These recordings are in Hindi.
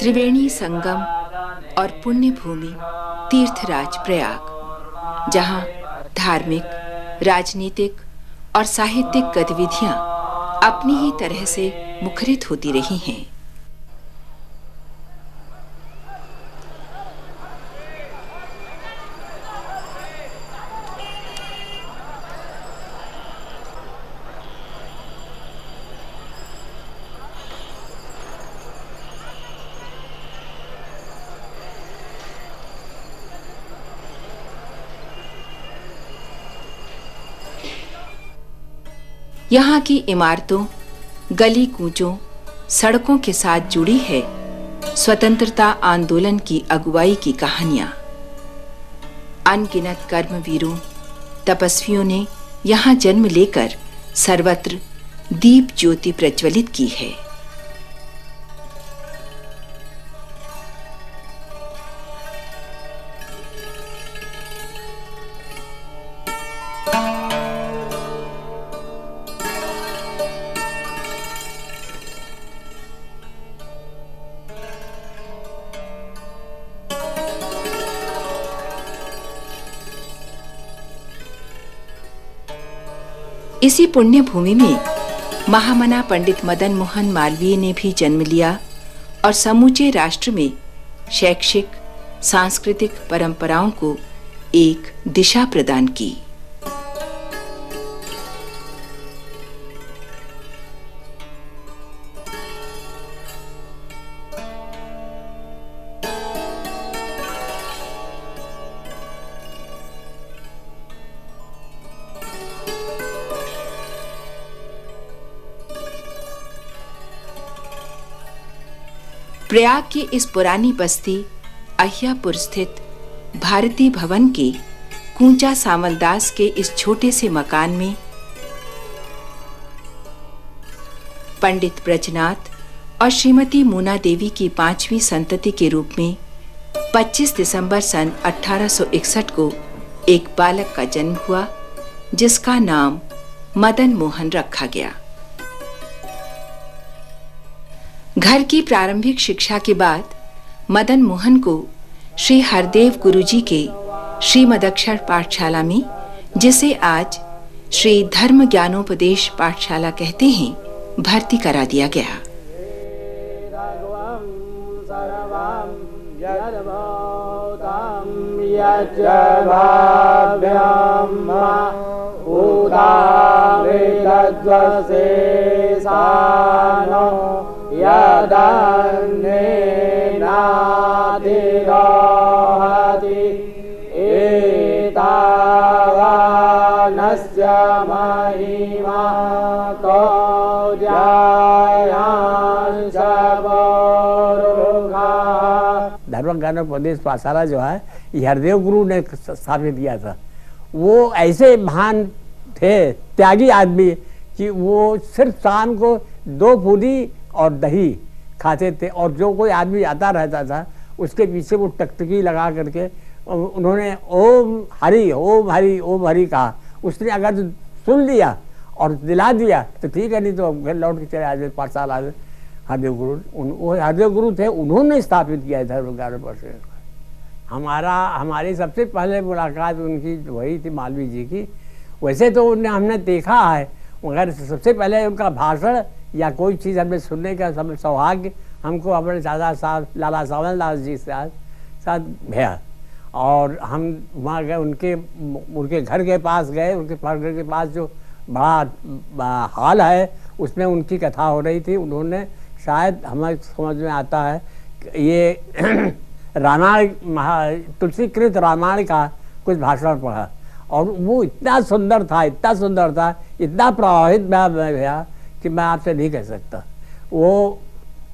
त्रिवेणी संगम और पुण्य भूमि तीर्थराज प्रयाग, जहां धार्मिक, राजनीतिक और साहित्यिक गतिविधियां अपनी ही तरह से मुखरित होती रही हैं। यहाँ की इमारतों, गली कूचों, सड़कों के साथ जुड़ी है स्वतंत्रता आंदोलन की अगुवाई की कहानियां। अनगिनत कर्मवीरों, तपस्वियों ने यहाँ जन्म लेकर सर्वत्र दीप ज्योति प्रज्वलित की है। इसी पुण्य भूमि में महामना पंडित मदन मोहन मालवीय ने भी जन्म लिया और समूचे राष्ट्र में शैक्षिक, सांस्कृतिक परंपराओं को एक दिशा प्रदान की। प्रयाग की इस पुरानी बस्ती अहियापुर स्थित भारती भवन के कूंचा सामलदास के इस छोटे से मकान में पंडित ब्रजनाथ और श्रीमती मूना देवी की 5वीं संतति के रूप में 25 दिसंबर सन 1861 को एक बालक का जन्म हुआ, जिसका नाम मदन मोहन रखा गया। घर की प्रारंभिक शिक्षा के बाद मदन मोहन को श्री हरदेव गुरुजी के श्रीमदक्षर पाठशाला में, जिसे आज श्री धर्म ज्ञानोपदेश पाठशाला कहते हैं, भर्ती करा दिया गया। धर्म ज्ञानोपदेश पाठशाला जो है ये हरदेव गुरु ने स्थापित किया था। वो ऐसे महान थे, त्यागी आदमी, कि वो सिर्फ शाम को 2 पूरी और दही खाते थे, और जो कोई आदमी आता रहता था उसके पीछे वो टकटकी लगा करके उन्होंने ओम हरि ओम हरि ओम हरि कहा। उसने अगर सुन लिया और दिला दिया तो ठीक है, नहीं तो घर लौट के चले आते पाठशाला। हरदेव गुरु, वो हरदेव गुरु थे, उन्होंने स्थापित किया धर्म ज्ञानोपदेश। हमारी सबसे पहले मुलाकात उनकी वही थी, मालवीय जी की। वैसे तो हमने देखा है, मगर सबसे पहले उनका भाषण या कोई चीज़ हमें सुनने का सौभाग्य हमको हमारे दादा साहब लाला सावलदास जी साथ भैया, और हम वहाँ गए, उनके घर के पास गए। उनके घर के पास जो बड़ा हॉल है उसमें उनकी कथा हो रही थी। उन्होंने शायद हमें समझ में आता है ये रामायण, तुलसीकृत रामायण का कुछ भाषण पढ़ा, और वो इतना सुंदर था, इतना प्रभावित भैया कि मैं आपसे नहीं कह सकता। वो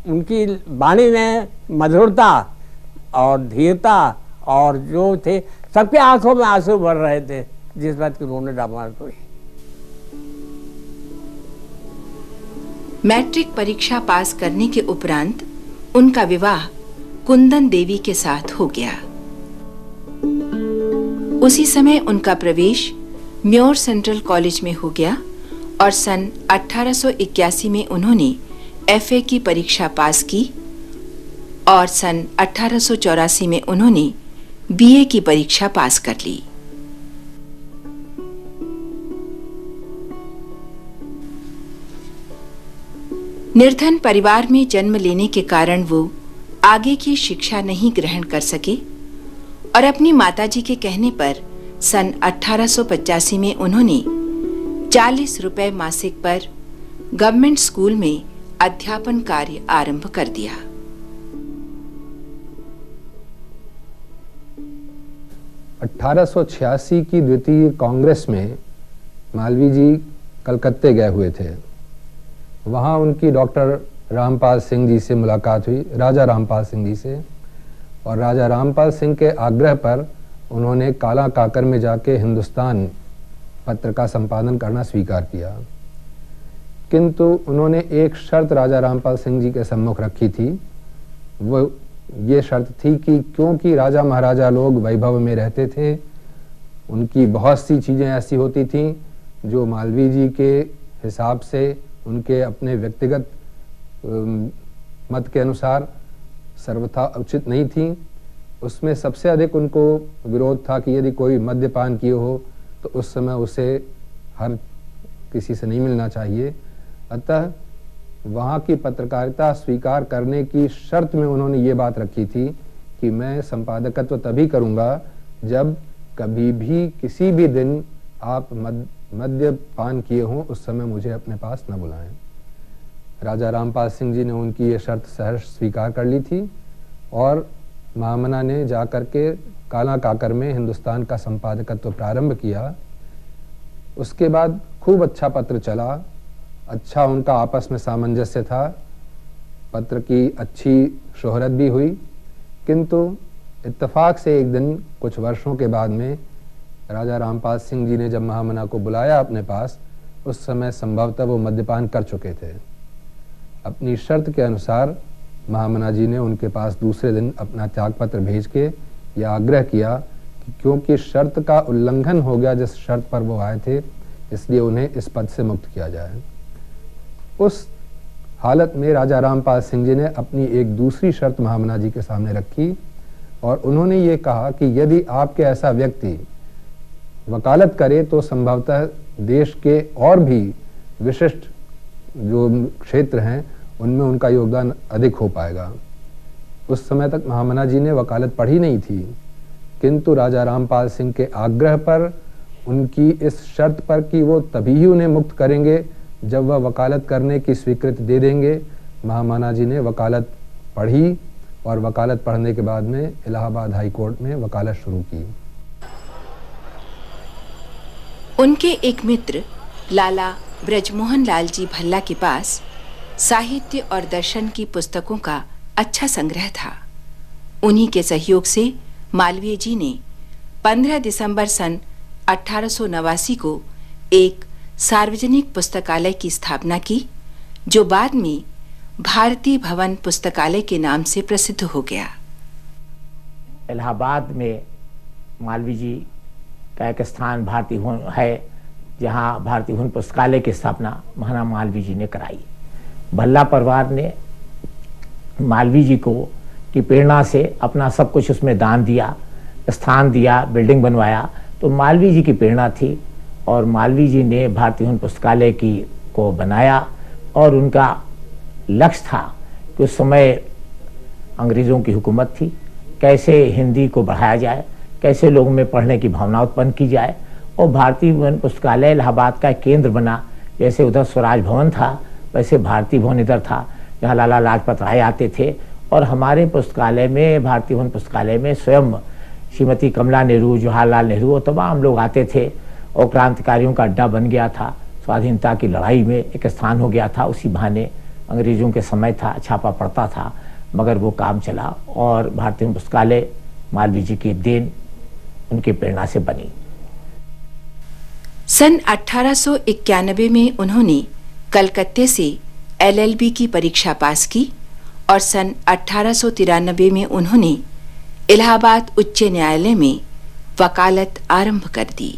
उनकी वाणी में मधुरता और धीरता, और जो थे सबके आंखों में आंसू भर रहे थे जिस बात की उन्होंने रामायण पढ़ी। मैट्रिक परीक्षा पास करने के उपरांत उनका विवाह कुंदन देवी के साथ हो गया। उसी समय उनका प्रवेश म्योर सेंट्रल कॉलेज में हो गया और सन 1881 में उन्होंने FA की परीक्षा पास की और सन 1884 में उन्होंने बीए की परीक्षा पास कर ली। निर्धन परिवार में जन्म लेने के कारण वो आगे की शिक्षा नहीं ग्रहण कर सके और अपनी माताजी के कहने पर सन 1885 में उन्होंने 40 रुपए मासिक पर गवर्नमेंट स्कूल में अध्यापन कार्य आरंभ कर दिया। अठारह की द्वितीय कांग्रेस में मालवीय जी कलकत्ते गए हुए थे। वहाँ उनकी डॉक्टर रामपाल सिंह जी से मुलाकात हुई, राजा रामपाल सिंह जी से, और राजा रामपाल सिंह के आग्रह पर उन्होंने काला काकर में जाके हिंदुस्तान पत्र का संपादन करना स्वीकार किया। किंतु उन्होंने एक शर्त राजा रामपाल सिंह जी के सम्मुख रखी थी। वो ये शर्त थी कि क्योंकि राजा महाराजा लोग वैभव में रहते थे, उनकी बहुत सी चीज़ें ऐसी होती थीं जो मालवीय जी के हिसाब से उनके अपने व्यक्तिगत मत के अनुसार सर्वथा उचित नहीं थी। उसमें सबसे अधिक उनको विरोध था कि यदि कोई मद्यपान किए हो तो उस समय उसे हर किसी से नहीं मिलना चाहिए। अतः वहाँ की पत्रकारिता स्वीकार करने की शर्त में उन्होंने ये बात रखी थी कि मैं संपादकत्व तभी करूँगा जब कभी भी किसी भी दिन आप मद्यपान किए हों, उस समय मुझे अपने पास न बुलाएं। राजा रामपाल सिंह जी ने उनकी ये शर्त सहर्ष स्वीकार कर ली थी और महामना ने जाकर के काला काकर में हिंदुस्तान का संपादकत्व प्रारंभ किया। उसके बाद खूब अच्छा पत्र चला, अच्छा उनका आपस में सामंजस्य था, पत्र की अच्छी शोहरत भी हुई। किंतु इत्तेफाक से एक दिन कुछ वर्षों के बाद में राजा रामपाल सिंह जी ने जब महामना को बुलाया अपने पास, उस समय संभवतः वो मद्यपान कर चुके थे। अपनी शर्त के अनुसार महामना जी ने उनके पास दूसरे दिन अपना त्यागपत्र भेज के यह आग्रह किया कि क्योंकि शर्त का उल्लंघन हो गया जिस शर्त पर वो आए थे, इसलिए उन्हें इस पद से मुक्त किया जाए। उस हालत में राजा रामपाल सिंह जी ने अपनी एक दूसरी शर्त महामना जी के सामने रखी और उन्होंने ये कहा कि यदि आपके ऐसा व्यक्ति वकालत करे तो संभवतः देश के और भी विशिष्ट जो क्षेत्र हैं उनमें उनका योगदान अधिक हो पाएगा। उस समय तक महामना जी ने वकालत पढ़ी नहीं थी, किंतु राजा रामपाल सिंह के आग्रह पर, उनकी इस शर्त पर कि वो तभी ही उन्हें मुक्त करेंगे जब वह वकालत करने की स्वीकृति दे देंगे, महामना जी ने वकालत पढ़ी और वकालत पढ़ने के बाद में इलाहाबाद हाई कोर्ट में वकालत शुरू की। उनके एक मित्र लाला ब्रजमोहन लाल जी भल्ला के पास साहित्य और दर्शन की पुस्तकों का अच्छा संग्रह था। उन्हीं के सहयोग से मालवीय जी ने 15 दिसंबर सन 1889 को एक सार्वजनिक पुस्तकालय की स्थापना की, जो बाद में भारतीय भवन पुस्तकालय के नाम से प्रसिद्ध हो गया। इलाहाबाद में मालवीय जी का एक स्थान भारतीय भवन है, जहाँ भारतीय भवन पुस्तकालय की स्थापना महाराणा मालवीय जी ने कराई। भल्ला परिवार ने मालवीय जी को की प्रेरणा से अपना सब कुछ उसमें दान दिया, स्थान दिया, बिल्डिंग बनवाया। तो मालवीय जी की प्रेरणा थी और मालवीय जी ने भारतीय भवन पुस्तकालय की को बनाया और उनका लक्ष्य था कि उस समय अंग्रेज़ों की हुकूमत थी, कैसे हिंदी को बढ़ाया जाए, कैसे लोगों में पढ़ने की भावना उत्पन्न की जाए। और भारतीय भवन पुस्तकालय इलाहाबाद का केंद्र बना। जैसे उधर स्वराज भवन था, वैसे भारतीय भवन इधर था, जहाँ लाला लाजपत राय आते थे। और हमारे पुस्तकालय में, भारतीय भवन पुस्तकालय में स्वयं श्रीमती कमला नेहरू, जवाहरलाल नेहरू और तमाम लोग आते थे और क्रांतिकारियों का अड्डा बन गया था। स्वाधीनता की लड़ाई में एक स्थान हो गया था। उसी बहाने अंग्रेज़ों के समय था, छापा पड़ता था, मगर वो काम चला और भारतीय भवन पुस्तकालय मालवीय जी की देन, उनकी प्रेरणा से बनी। सन 1891 में उन्होंने कलकत्ते से LLB की परीक्षा पास की और सन 1893 में उन्होंने इलाहाबाद उच्च न्यायालय में वकालत आरंभ कर दी।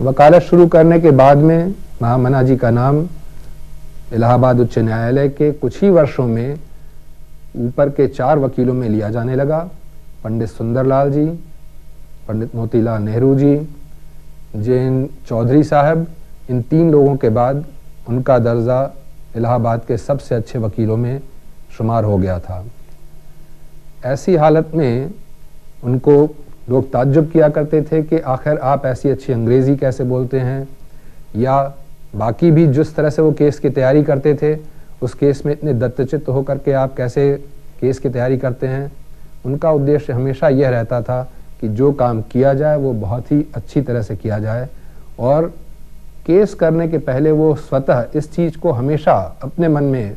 वकालत शुरू करने के बाद में महामना जी का नाम इलाहाबाद उच्च न्यायालय के कुछ ही वर्षों में ऊपर के 4 वकीलों में लिया जाने लगा। पंडित सुंदरलाल जी, पंडित मोतीलाल नेहरू जी, जैन चौधरी साहब, इन 3 लोगों के बाद उनका दर्जा इलाहाबाद के सबसे अच्छे वकीलों में शुमार हो गया था। ऐसी हालत में उनको लोग ताज्जुब किया करते थे कि आखिर आप ऐसी अच्छी अंग्रेज़ी कैसे बोलते हैं, या बाकी भी जिस तरह से वो केस की तैयारी करते थे उस केस में इतने दत्तचित्त होकर के आप कैसे केस की तैयारी करते हैं। उनका उद्देश्य हमेशा यह रहता था कि जो काम किया जाए वो बहुत ही अच्छी तरह से किया जाए, और केस करने के पहले वो स्वतः इस चीज़ को हमेशा अपने मन में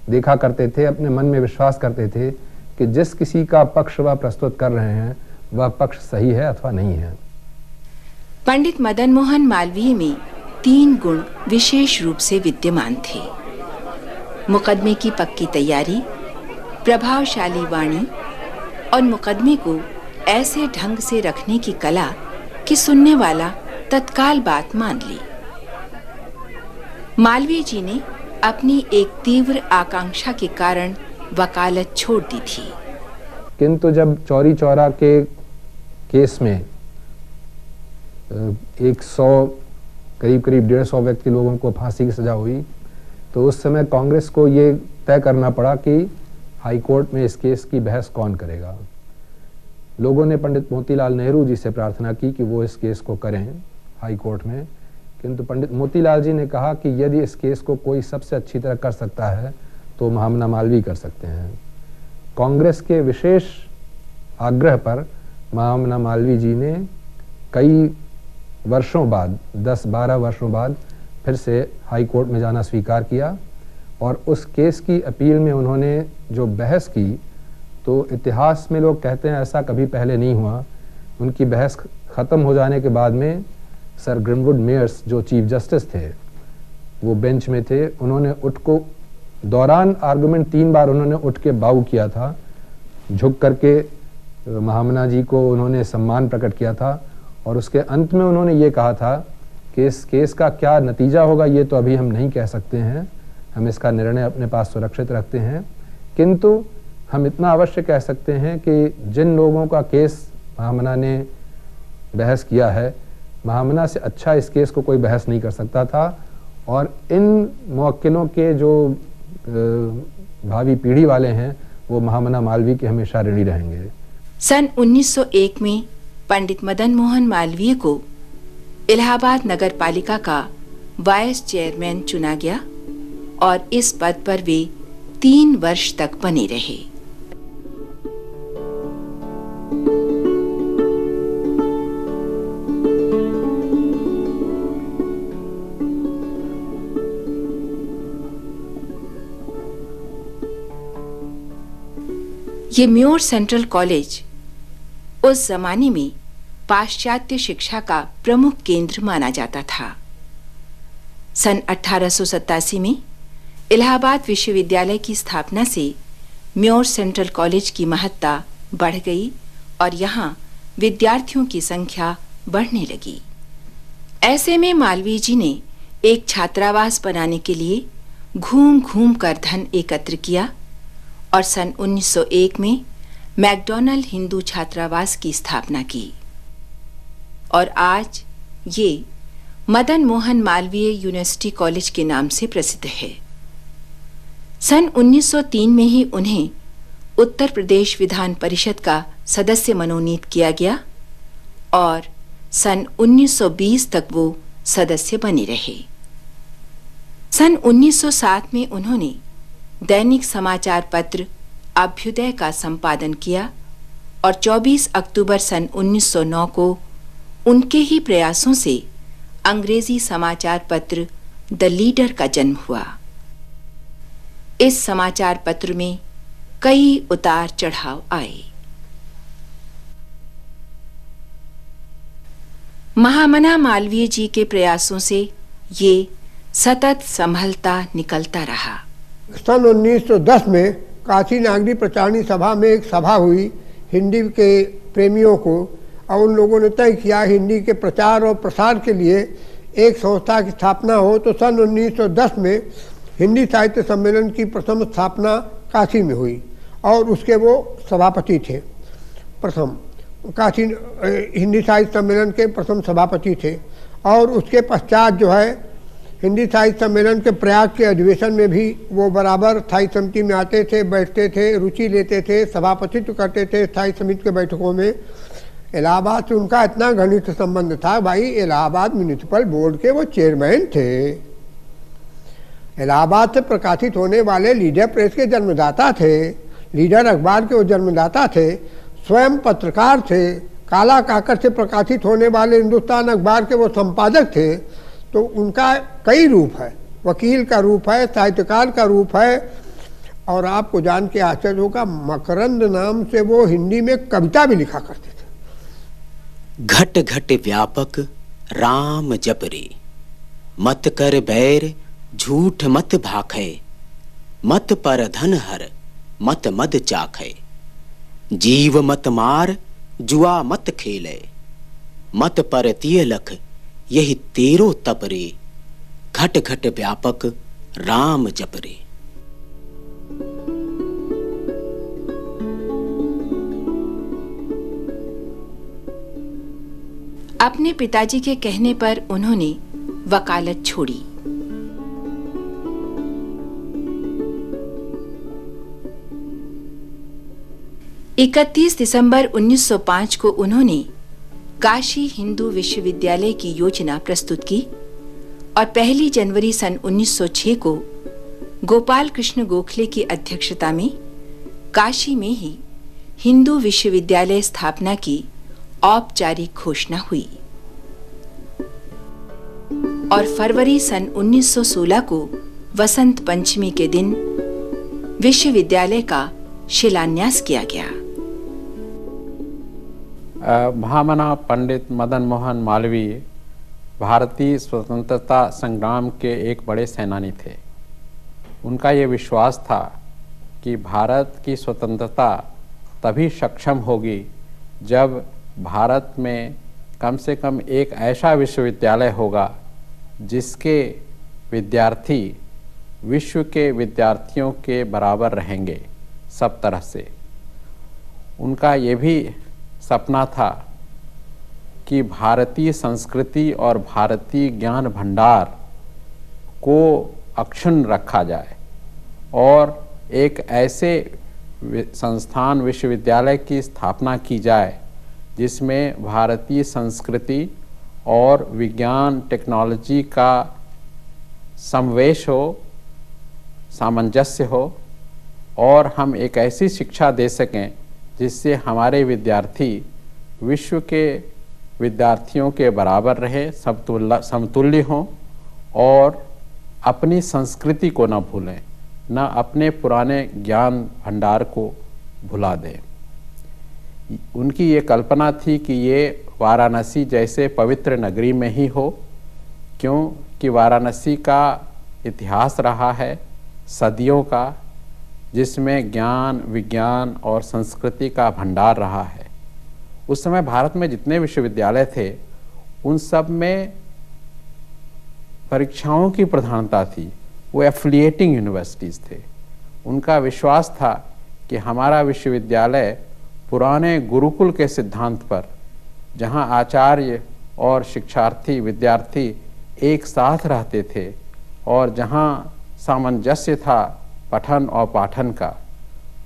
देखा करते थे, अपने मन में विश्वास करते थे कि जिस किसी का पक्ष वह प्रस्तुत कर रहे हैं वह पक्ष सही है अथवा नहीं है। पंडित मदन मोहन मालवीय में 3 गुण विशेष रूप से विद्यमान थे: मुकदमे की पक्की तैयारी, प्रभावशाली वाणी और मुकदमे को ऐसे ढंग से रखने की कला कि सुनने वाला तत्काल बात मान ले। मालवीय जी ने अपनी एक तीव्र आकांक्षा के कारण वकालत छोड़ दी थी, किंतु जब चौरी चौरा के केस में 100 करीब 150 व्यक्ति लोगों को फांसी की सजा हुई, तो उस समय कांग्रेस को ये तय करना पड़ा कि हाई कोर्ट में इस केस की बहस कौन करेगा। लोगों ने पंडित मोतीलाल नेहरू जी से प्रार्थना की कि वो इस केस को करें हाई कोर्ट में, किंतु पंडित मोतीलाल जी ने कहा कि यदि इस केस को कोई सबसे अच्छी तरह कर सकता है तो महामना मालवीय कर सकते हैं। कांग्रेस के विशेष आग्रह पर महामना मालवीय जी ने कई वर्षों बाद, 10-12 वर्षों बाद फिर से हाई कोर्ट में जाना स्वीकार किया, और उस केस की अपील में उन्होंने जो बहस की, तो इतिहास में लोग कहते हैं ऐसा कभी पहले नहीं हुआ। उनकी बहस ख़त्म हो जाने के बाद में सर ग्रिनवुड मेयर्स जो चीफ जस्टिस थे वो बेंच में थे, उन्होंने उठ को दौरान आर्गुमेंट 3 बार उन्होंने उठ के बाऊ किया था, झुक करके महामना जी को उन्होंने सम्मान प्रकट किया था, और उसके अंत में उन्होंने ये कहा था कि इस केस का क्या नतीजा होगा ये तो अभी हम नहीं कह सकते हैं, हम इसका निर्णय अपने पास सुरक्षित रखते हैं, किंतु हम इतना अवश्य कह सकते हैं कि जिन लोगों का केस महामना ने बहस किया है, महामना से अच्छा इस केस को कोई बहस नहीं कर सकता था, और इन मुवक्किलों के जो भावी पीढ़ी वाले हैं वो महामना मालवीय के हमेशा ऋणी रहेंगे। सन 1901 में पंडित मदन मोहन मालवीय को इलाहाबाद नगर पालिका का वाइस चेयरमैन चुना गया, और इस पद पर वे 3 वर्ष तक बने रहे। ये म्योर सेंट्रल कॉलेज उस जमाने में पाश्चात्य शिक्षा का प्रमुख केंद्र माना जाता था। सन 1887 में इलाहाबाद विश्वविद्यालय की स्थापना से म्योर सेंट्रल कॉलेज की महत्ता बढ़ गई, और यहाँ विद्यार्थियों की संख्या बढ़ने लगी। ऐसे में मालवीय जी ने एक छात्रावास बनाने के लिए घूम घूम कर धन एकत्र किया, और सन 1901 में मैकडॉनल्ड हिंदू छात्रावास की स्थापना की, और आज ये मदन मोहन मालवीय यूनिवर्सिटी कॉलेज के नाम से प्रसिद्ध है। सन 1903 में ही उन्हें उत्तर प्रदेश विधान परिषद का सदस्य मनोनीत किया गया, और सन 1920 तक वो सदस्य बने रहे। सन 1907 में उन्होंने दैनिक समाचार पत्र अभ्युदय का संपादन किया, और 24 अक्टूबर सन 1909 को उनके ही प्रयासों से अंग्रेजी समाचार पत्र द लीडर का जन्म हुआ। इस समाचार पत्र में कई उतार चढ़ाव आए। महामना मालवीय जी के प्रयासों से ये सतत संभलता निकलता रहा। सन 1910 में काशी नागरी प्रचारणी सभा में एक सभा हुई हिंदी के प्रेमियों को, और उन लोगों ने तय किया हिंदी के प्रचार और प्रसार के लिए एक संस्था की स्थापना हो। तो सन 1910 में हिंदी साहित्य सम्मेलन की प्रथम स्थापना काशी में हुई, और उसके वो सभापति थे, प्रथम काशी हिंदी साहित्य सम्मेलन के प्रथम सभापति थे। और उसके पश्चात जो है हिंदी साहित्य सम्मेलन के प्रयाग के अधिवेशन में भी वो बराबर स्थायी समिति में आते थे, बैठते थे, रुचि लेते थे, सभापतित्व करते थे स्थायी समिति के बैठकों में। इलाहाबाद से उनका इतना घनिष्ठ संबंध था, भाई इलाहाबाद म्यूनिसिपल बोर्ड के वो चेयरमैन थे, इलाहाबाद से प्रकाशित होने वाले लीडर प्रेस के जन्मदाता थे, लीडर अखबार के वो जन्मदाता थे, स्वयं पत्रकार थे, काला काकर से प्रकाशित होने वाले हिंदुस्तान अखबार के वो संपादक थे। तो उनका कई रूप है, वकील का रूप है, साहित्यकार का रूप है। और आपको जान के आश्चर्य होगा, मकरंद नाम से वो हिंदी में कविता भी लिखा करते थे। घट घट व्यापक राम जपरे, मत कर बैर झूठ मत भाखे, मत पर धन हर मत मद चाखे, जीव मत मार जुआ मत खेले, मत पर तिय लख यही तेरो तपरे, घट घट व्यापक राम जपरे। अपने पिताजी के कहने पर उन्होंने वकालत छोड़ी। इकतीस दिसंबर 1905 को उन्होंने काशी हिंदू विश्वविद्यालय की योजना प्रस्तुत की और 1 जनवरी सन 1906 को गोपाल कृष्ण गोखले की अध्यक्षता में काशी में ही हिंदू विश्वविद्यालय स्थापना की औपचारिक घोषणा हुई और फरवरी सन 1916 को वसंत पंचमी के दिन विश्वविद्यालय का शिलान्यास किया गया। महामना पंडित मदन मोहन मालवीय भारतीय स्वतंत्रता संग्राम के एक बड़े सेनानी थे। उनका ये विश्वास था कि भारत की स्वतंत्रता तभी सक्षम होगी जब भारत में कम से कम एक ऐसा विश्वविद्यालय होगा जिसके विद्यार्थी विश्व के विद्यार्थियों के बराबर रहेंगे सब तरह से। उनका ये भी सपना था कि भारतीय संस्कृति और भारतीय ज्ञान भंडार को अक्षुण्ण रखा जाए और एक ऐसे संस्थान विश्वविद्यालय की स्थापना की जाए जिसमें भारतीय संस्कृति और विज्ञान टेक्नोलॉजी का समवेश हो, सामंजस्य हो और हम एक ऐसी शिक्षा दे सकें जिससे हमारे विद्यार्थी विश्व के विद्यार्थियों के बराबर रहे, समतुल्य हों और अपनी संस्कृति को न भूलें, न अपने पुराने ज्ञान भंडार को भुला दें। उनकी ये कल्पना थी कि ये वाराणसी जैसे पवित्र नगरी में ही हो, क्योंकि वाराणसी का इतिहास रहा है सदियों का, जिसमें ज्ञान, विज्ञान और संस्कृति का भंडार रहा है। उस समय भारत में जितने विश्वविद्यालय थे उन सब में परीक्षाओं की प्रधानता थी, वो एफिलिएटिंग यूनिवर्सिटीज़ थे। उनका विश्वास था कि हमारा विश्वविद्यालय पुराने गुरुकुल के सिद्धांत पर, जहाँ आचार्य और शिक्षार्थी विद्यार्थी एक साथ रहते थे और जहाँ सामंजस्य था पठन और पाठन का,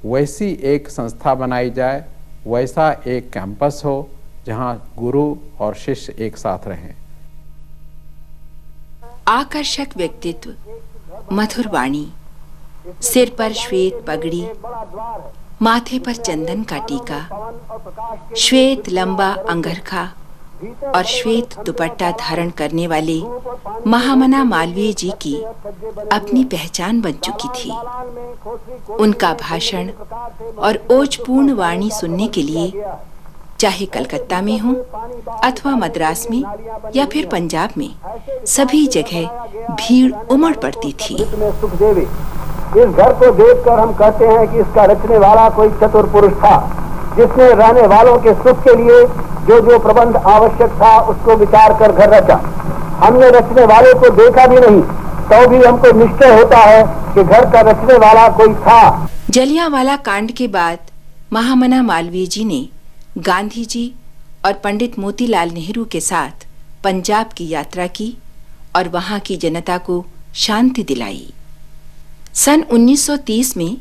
वैसी एक संस्था बनाई जाए, वैसा एक कैंपस हो जहाँ गुरु और शिष्य एक साथ रहें। आकर्षक व्यक्तित्व, मधुर वाणी, सिर पर श्वेत पगड़ी, माथे पर चंदन का टीका, श्वेत लंबा अंगरखा और श्वेत दुपट्टा धारण करने वाले महामना मालवीय जी की अपनी पहचान बन चुकी थी। उनका भाषण और ओजपूर्ण वाणी सुनने के लिए चाहे कलकत्ता में हो अथवा मद्रास में या फिर पंजाब में, सभी जगह भीड़ उमड़ पड़ती थी। इस घर को देखकर हम कहते हैं कि इसका रचने वाला कोई चतुर पुरुष था, जिसने रहने वालों के सुख के लिए जो जो प्रबंध आवश्यक था उसको विचार कर घर रचा। हमने रचने वाले को देखा भी नहीं, तो भी हमको निश्चय होता है कि घर का रचने वाला कोई था। जलियांवाला कांड के बाद महामना मालवीय जी ने गांधी जी और पंडित मोतीलाल नेहरू के साथ पंजाब की यात्रा की और वहां की जनता को शांति दिलाई। सन 1930 में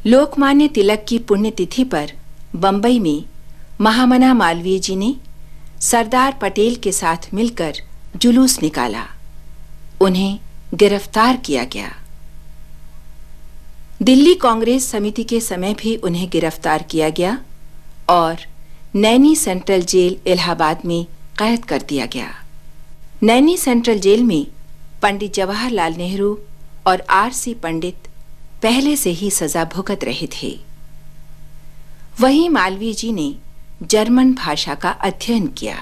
लोकमान्य तिलक की पुण्यतिथि पर बंबई में महामना मालवीय जी ने सरदार पटेल के साथ मिलकर जुलूस निकाला। उन्हें गिरफ्तार किया गया। दिल्ली कांग्रेस समिति के समय भी उन्हें गिरफ्तार किया गया और नैनी सेंट्रल जेल इलाहाबाद में कैद कर दिया गया। नैनी सेंट्रल जेल में पंडित जवाहरलाल नेहरू और आर.सी. पंडित पहले से ही सजा भुगत रहे थे। वहीं मालवीय जी ने जर्मन भाषा का अध्ययन किया।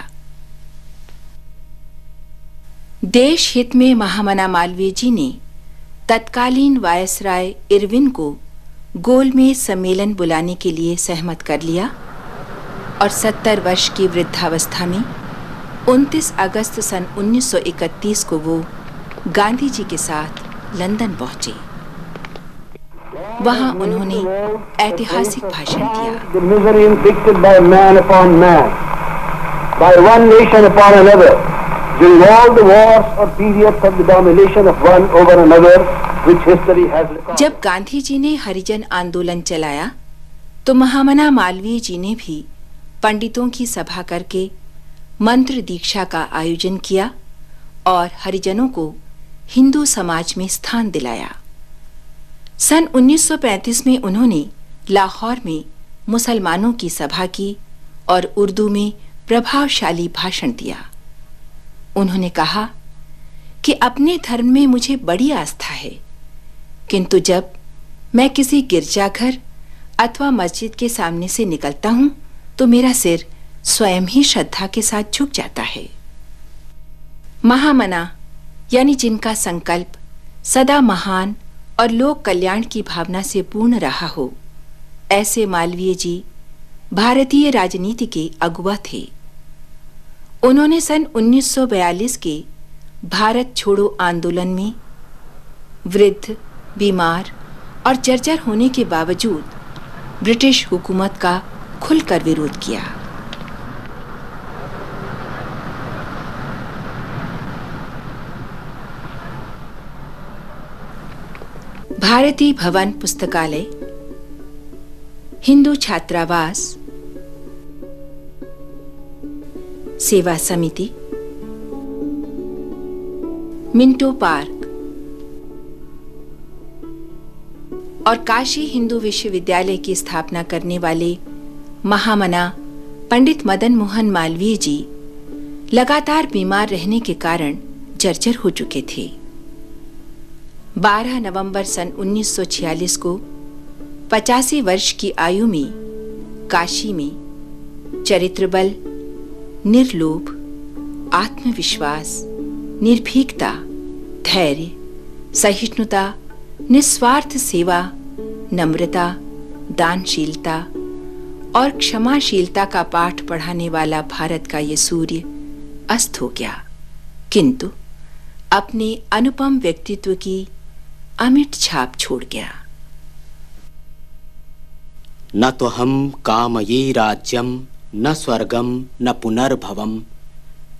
देश हित में महामना मालवीय जी ने तत्कालीन वायसराय इरविन को गोलमेज सम्मेलन बुलाने के लिए सहमत कर लिया और 70 वर्ष की वृद्धावस्था में 29 अगस्त सन 1931 को वो गांधी जी के साथ लंदन पहुंचे। वहां उन्होंने ऐतिहासिक भाषण दिया। जब गांधी जी ने हरिजन आंदोलन चलाया तो महामना मालवीय जी ने भी पंडितों की सभा करके मंत्र दीक्षा का आयोजन किया और हरिजनों को हिंदू समाज में स्थान दिलाया। सन 1935 में उन्होंने लाहौर में मुसलमानों की सभा की और उर्दू में प्रभावशाली भाषण दिया। उन्होंने कहा कि अपने धर्म में मुझे बड़ी आस्था है, किंतु जब मैं किसी गिरजाघर अथवा मस्जिद के सामने से निकलता हूं तो मेरा सिर स्वयं ही श्रद्धा के साथ झुक जाता है। महामना यानी जिनका संकल्प सदा महान और लोक कल्याण की भावना से पूर्ण रहा हो, ऐसे मालवीय जी भारतीय राजनीति के अगुवा थे। उन्होंने सन 1942 के भारत छोड़ो आंदोलन में वृद्ध, बीमार और जर्जर होने के बावजूद ब्रिटिश हुकूमत का खुलकर विरोध किया। भारती भवन पुस्तकालय, हिंदू छात्रावास, सेवा समिति, मिंटो पार्क और काशी हिंदू विश्वविद्यालय की स्थापना करने वाले महामना पंडित मदन मोहन मालवीय जी लगातार बीमार रहने के कारण जर्जर हो चुके थे। 12 नवंबर सन 1946 को 85 वर्ष की आयु में काशी में चरित्र बल, निर्लोभ, आत्मविश्वास, निर्भीकता, धैर्य, सहिष्णुता, निस्वार्थ सेवा, नम्रता, दानशीलता और क्षमाशीलता का पाठ पढ़ाने वाला भारत का ये सूर्य अस्त हो गया, किंतु अपने अनुपम व्यक्तित्व की अमिट छाप छोड़ गया। न तो हम कामये राज्यम न स्वर्गम न पुनर्भवम,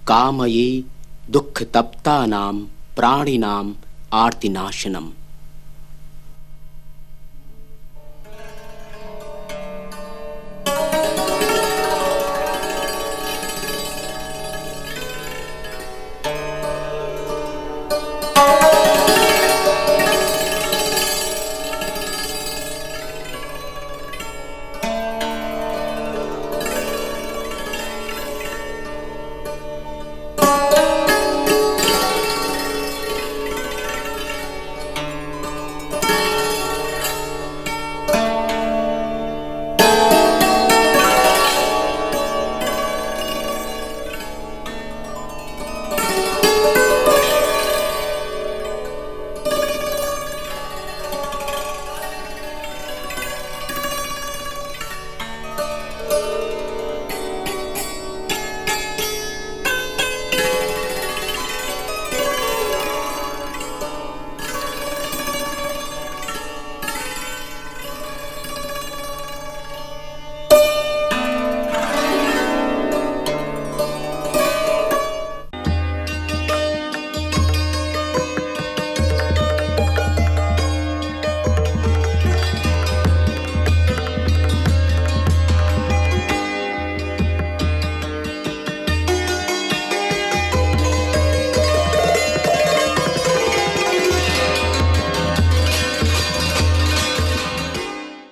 कामये दुख तप्तानाम प्राणिनाम आर्तिनाशनम।